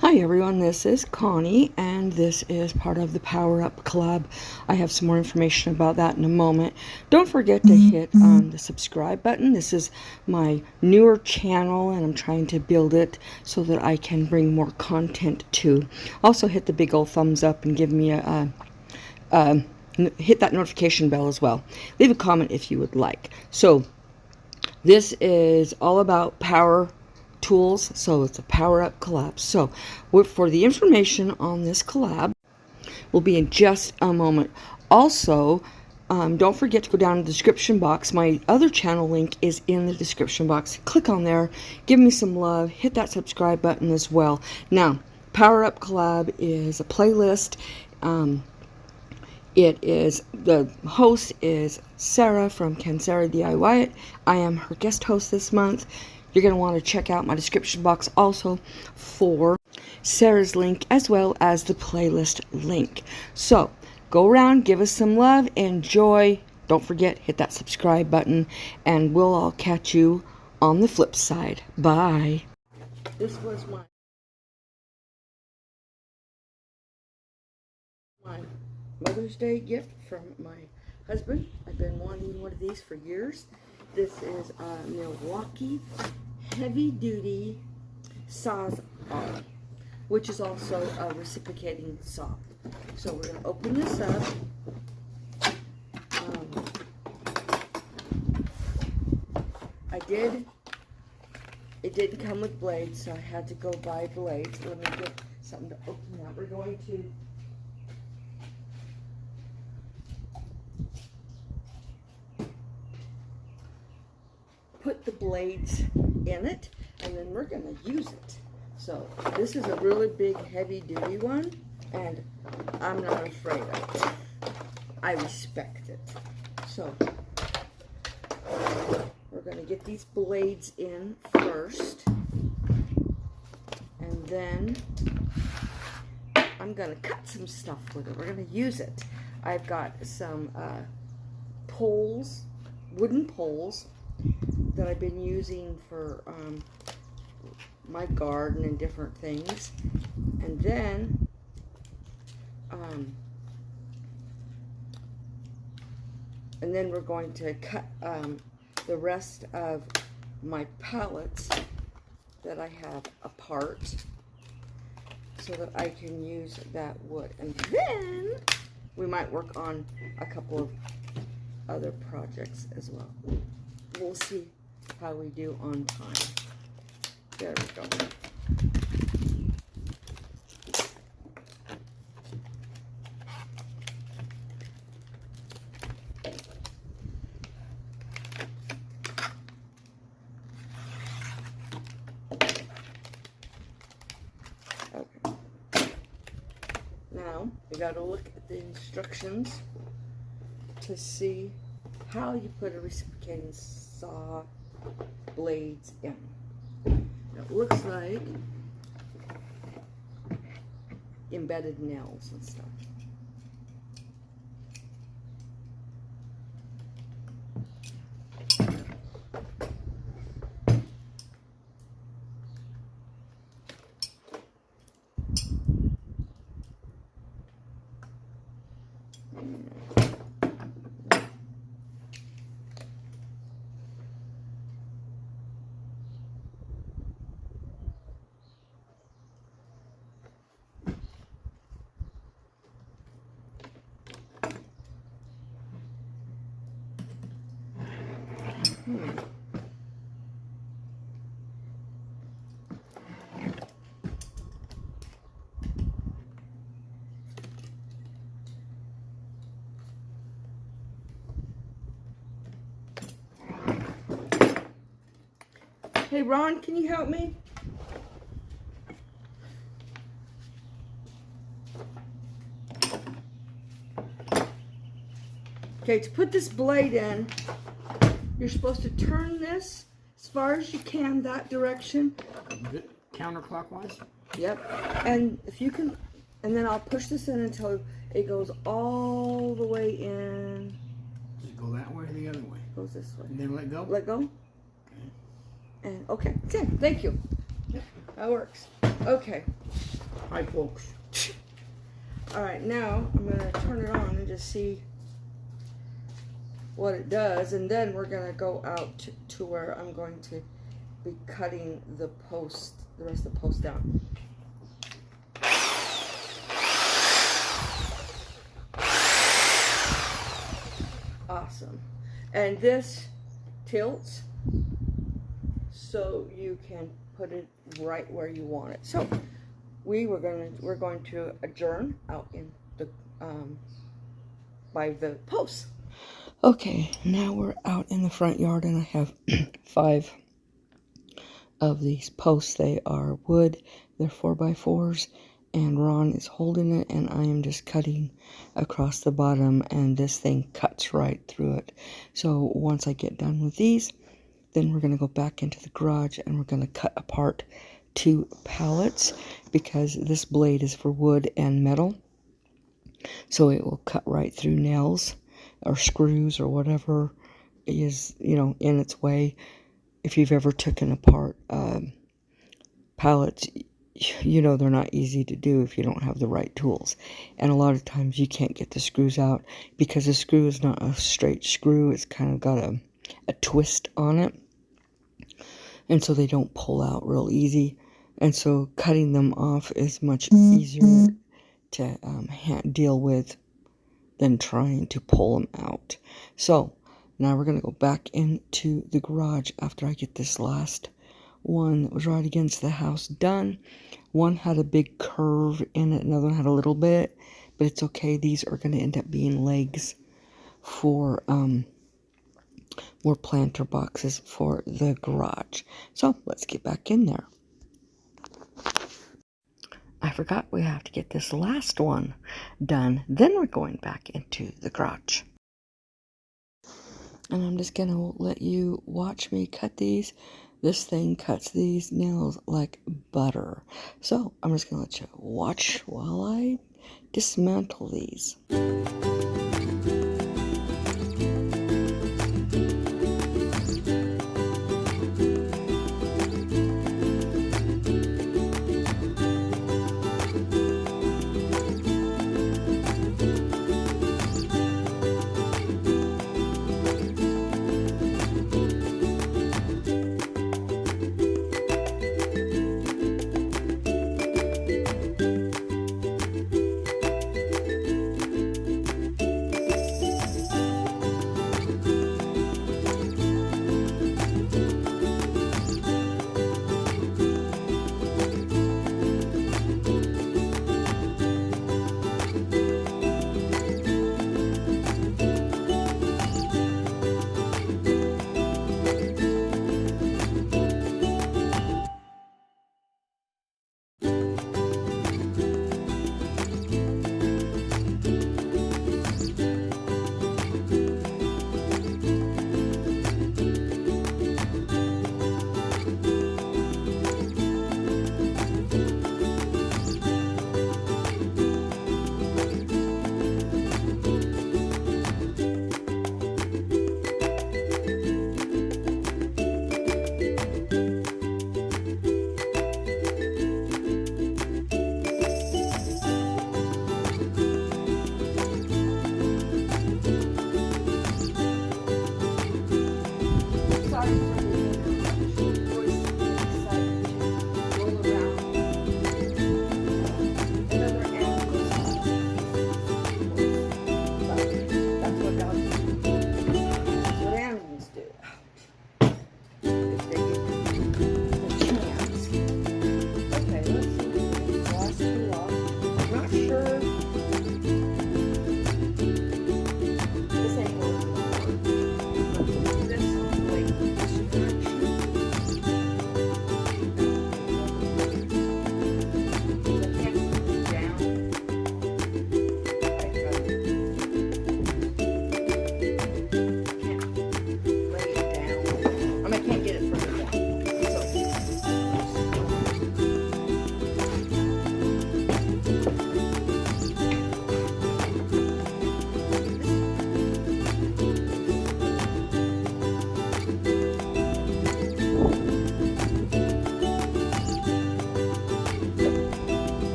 Hi everyone, this is Connie, and this is part of the Power Up Collab. I have some more information about that in a moment. Don't forget to hit the subscribe button. This is my newer channel, and I'm trying to build it so that I can bring more content to. Also hit the big old thumbs up and give me hit that notification bell as well. Leave a comment if you would like. So this is all about power tools, so it's a Power Up collab. So for the information on this collab will be in just a moment. Also, don't forget to go down in the description box. My other channel link is in the description box. Click on there, give me some love, hit that subscribe button as well. Now, Power Up collab is a playlist. The host is Sarah from Can Sarah DIY It. I am her guest host this month. You're going to want to check out my description box also for Sarah's link as well as the playlist link. So go around, give us some love, enjoy. Don't forget, hit that subscribe button, and we'll all catch you on the flip side. Bye. This was my Mother's Day gift from my husband. I've been wanting one of these for years. This is a Milwaukee heavy duty Sawzall, which is also a reciprocating saw. So we're going to open this up. It didn't come with blades, so I had to go buy blades. Let me get something to open that. We're going to put the blades in it, and then we're going to use it. So this is a really big heavy duty one, and I'm not afraid of it. I respect it. So we're going to get these blades in first, and then I'm going to cut some stuff with it. We're going to use it. I've got some poles, wooden poles, that I've been using for my garden and different things. And then we're going to cut the rest of my pallets that I have apart so that I can use that wood. And then we might work on a couple of other projects as well. We'll see how we do on time. There we go. Okay. Now, you got to look at the instructions to see how you put a reciprocating saw blades in. It looks like embedded nails and stuff. Hey Ron, can you help me? Okay, to put this blade in, you're supposed to turn this as far as you can that direction. Counterclockwise? Yep. And if you can, and then I'll push this in until it goes all the way in. Does it go that way or the other way? It goes this way. And then let go? Let go. Okay. And okay, thank you. Yep. That works. Okay. Hi, folks. Alright, now I'm going to turn it on and just see what it does, and then we're going to go out to where I'm going to be cutting the post, the rest of the post down. Awesome. And this tilts so you can put it right where you want it. So we're going to adjourn out in the by the posts. Okay, now we're out in the front yard, and I have 5 of these posts. They are wood, they're 4x4s, and Ron is holding it, and I am just cutting across the bottom, and this thing cuts right through it. So once I get done with these, then we're going to go back into the garage, and we're going to cut apart 2 pallets, because this blade is for wood and metal, so it will cut right through nails or screws or whatever is, you know, in its way. If you've ever taken apart pallets, you know they're not easy to do if you don't have the right tools. And a lot of times you can't get the screws out because the screw is not a straight screw. It's kind of got a twist on it. And so they don't pull out real easy. And so cutting them off is much easier to deal with than trying to pull them out. So now we're going to go back into the garage after I get this last one that was right against the house done. One had a big curve in it, another one had a little bit, but it's okay. These are going to end up being legs for more planter boxes for the garage. So let's get back in there. I forgot we have to get this last one done. Then we're going back into the garage. And I'm just going to let you watch me cut these. This thing cuts these nails like butter. So I'm just going to let you watch while I dismantle these.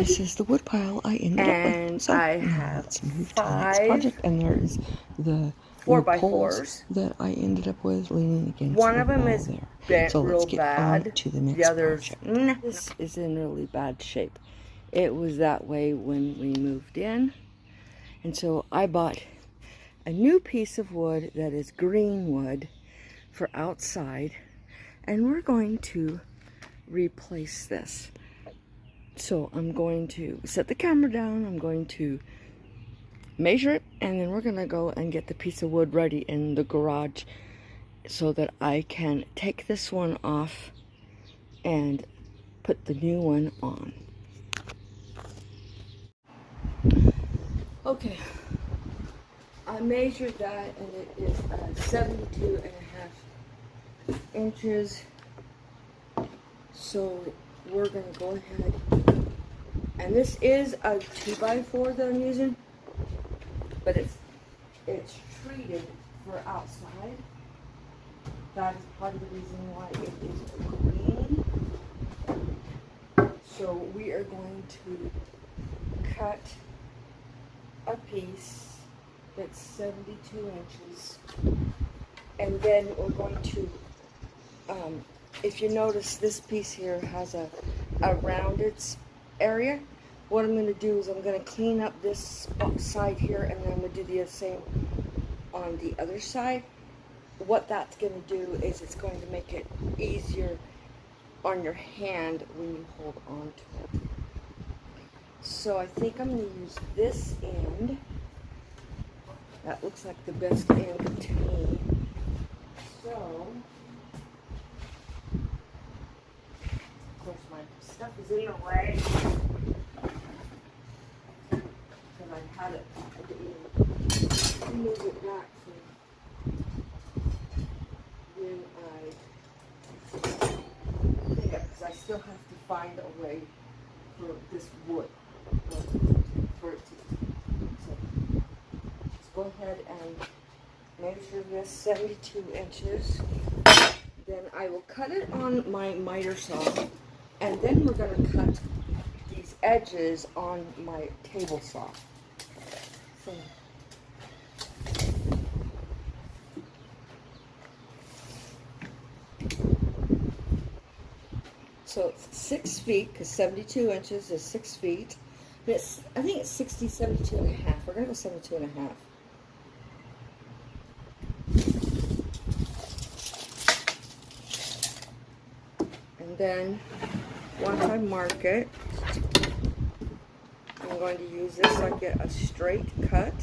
this is the wood pile I ended up And with. So I now have let's move to the next 5 project. And there is the 4x4s. poles that I ended up with leaning against One the of them wall is there. bent So let's real get on bad. to the The next others, project. this is in really bad shape. It was that way when we moved in. And so I bought a new piece of wood that is green wood for outside. And we're going to replace this. So I'm going to set the camera down. I'm going to measure it, and then we're gonna go and get the piece of wood ready in the garage so that I can take this one off and put the new one on. Okay, I measured that and it is 72.5 inches. So we're gonna go ahead, and this is a 2x4 that I'm using, but it's treated for outside. That is part of the reason why it is green. So we are going to cut a piece that's 72 inches, and then we're going to, if you notice, this piece here has a rounded area. What I'm going to do is I'm going to clean up this side here, and then I'm going to do the same on the other side. What that's going to do is it's going to make it easier on your hand when you hold on to it. So I think I'm going to use this end. That looks like the best end to me. So, of course my stuff is in the way. Because I had it, I didn't move it back from when I pick up, because I still have to find a way for this wood for it to. So just go ahead and measure this 72 inches. Then I will cut it on my miter saw, and then we're going to cut these edges on my table saw. So it's 6 feet, because 72 inches is 6 feet. I think it's 72 and a half. We're going to go 72 and a half. And then, once I mark it, I'm going to use this so I get a straight cut.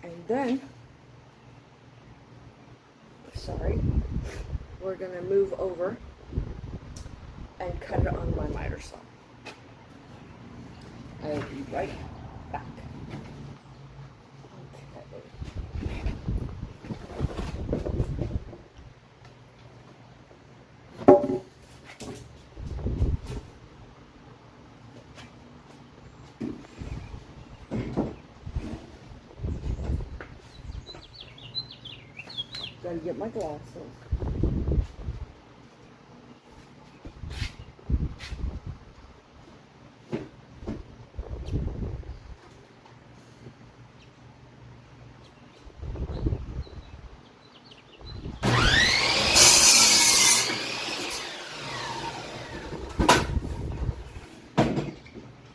And then, we're going to move over and cut it on my miter saw. I'll be right back. Gotta get my glasses.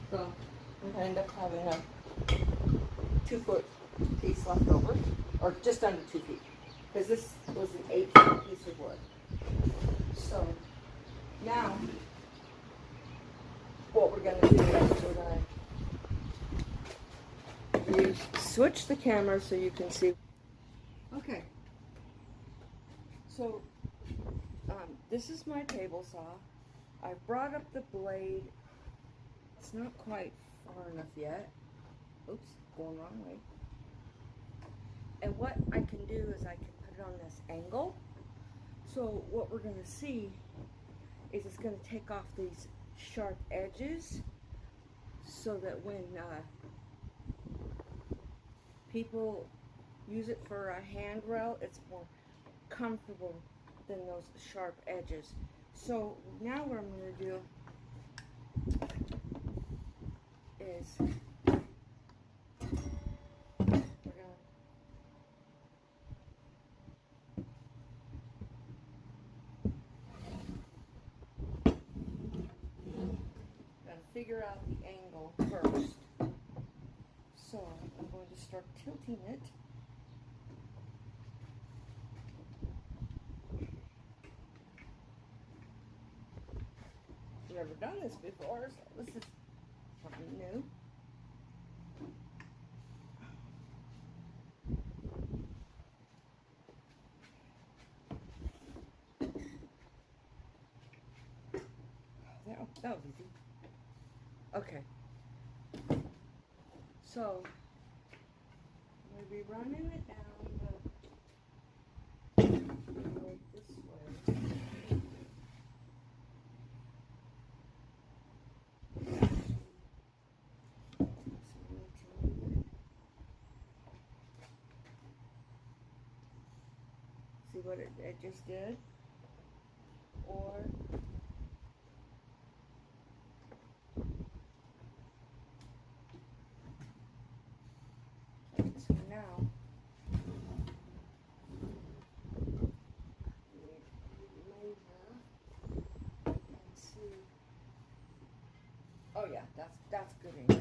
So I end up having a 2-foot piece left over, or just under 2 feet, because this was an 8-foot piece of wood. So now what we're going to do is we're going to switch the camera so you can see. Okay. So this is my table saw. I brought up the blade. It's not quite far enough yet. Oops, going wrong way. And what I can do is I can put it on this angle. So what we're going to see is it's going to take off these sharp edges so that when people use it for a handrail, it's more comfortable than those sharp edges. So now what I'm going to do is we're going to figure out the angle first. So I'm going to start tilting it. I've never done this before, so this is something new. That was easy. Okay. So I'm going to be running it down the road this way. See what it just did? Or so now measure and see. Oh yeah, that's good enough.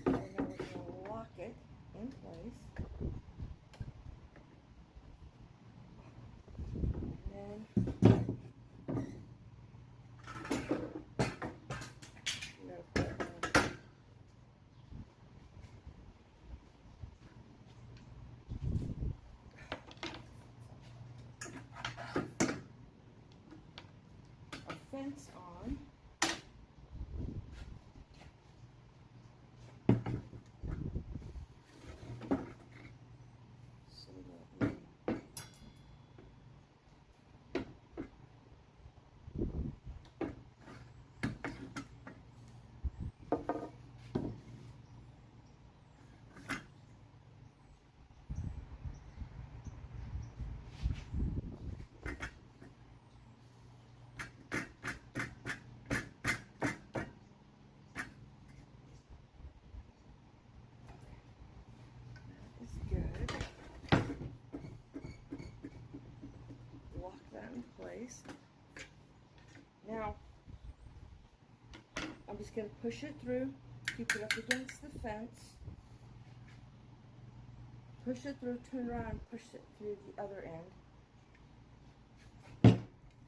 And then we're gonna lock it in place. And then we're gonna put a fence on. So that is good. Lock that in place. Now, I'm just going to push it through, keep it up against the fence, push it through, turn around and push it through the other end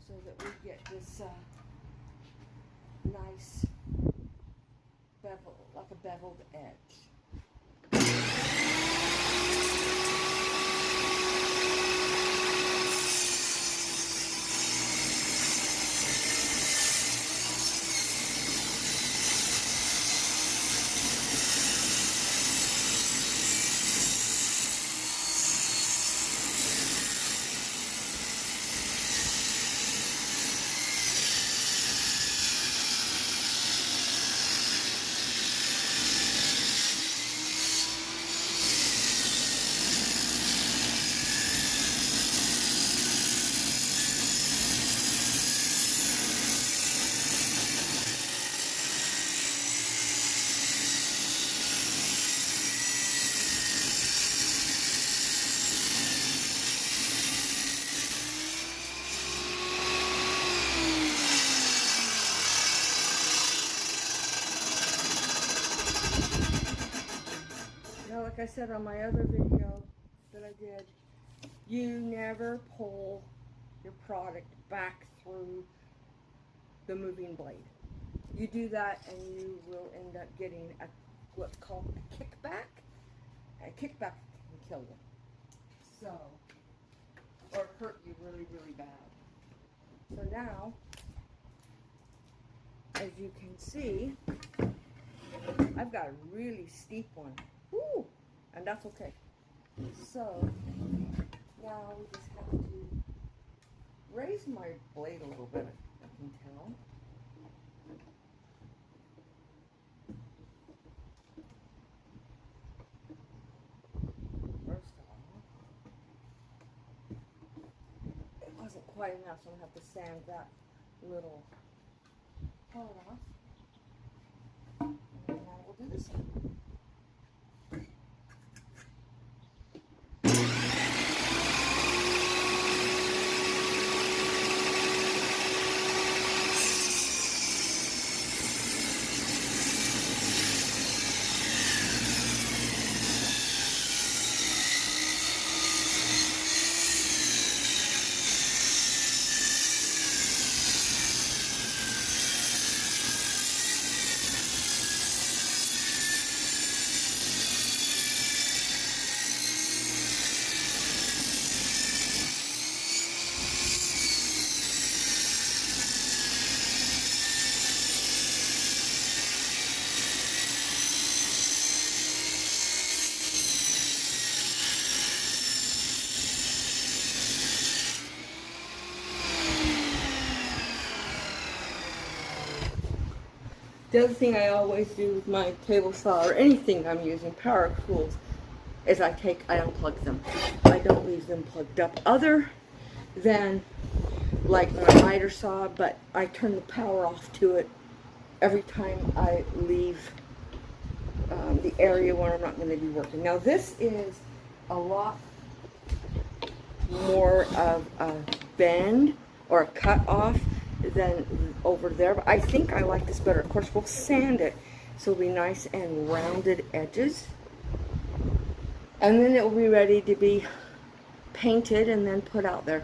so that we get this nice bevel, like a beveled edge. Now, like I said on my other video that I did, you never pull your product back through the moving blade. You do that and you will end up getting what's called a kickback. A kickback can kill you. So, or hurt you really, really bad. So now, as you can see, I've got a really steep one. Woo! And that's okay. So, now we just have to raise my blade a little bit, I can tell. First off, it wasn't quite enough, so I'm going to have to sand that little part off. And then I will do this one. The other thing I always do with my table saw or anything I'm using, power tools, is I unplug them. I don't leave them plugged up other than like my miter saw, but I turn the power off to it every time I leave the area where I'm not going to be working. Now this is a lot more of a bend or a cut off than over there, but I think I like this better. Of course, we'll sand it so it'll be nice and rounded edges, and then it will be ready to be painted and then put out there.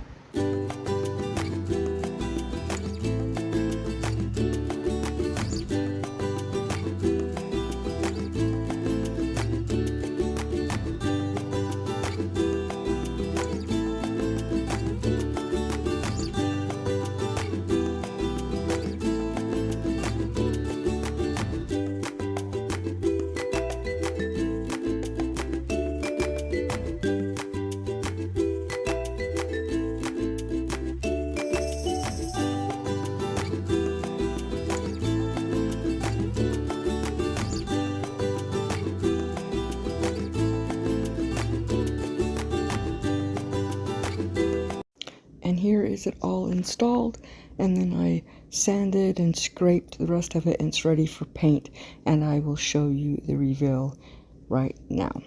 And here is it all installed, and then I sanded and scraped the rest of it, and it's ready for paint, and I will show you the reveal right now.